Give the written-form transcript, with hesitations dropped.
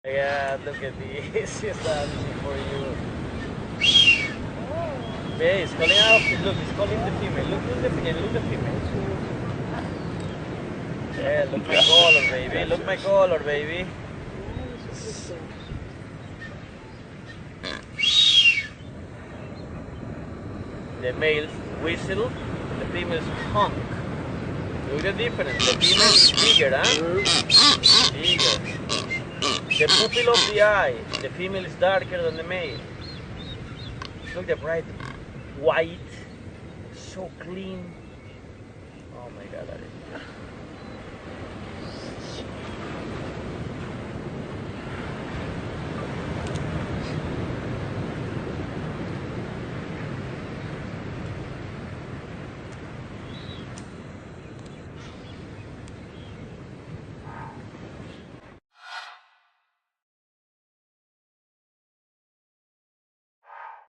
Yeah, look at this. It's dancing for you. Yeah, he's calling out. Look, he's calling the female. Look the female. Look the female. Yeah, look my color, baby. Look my color, baby. The male whistle, the female's honk. Look the difference. The female is bigger, huh? Bigger. The pupil of the eye, the female is darker than the male. Look the bright white, so clean. Oh my God, that is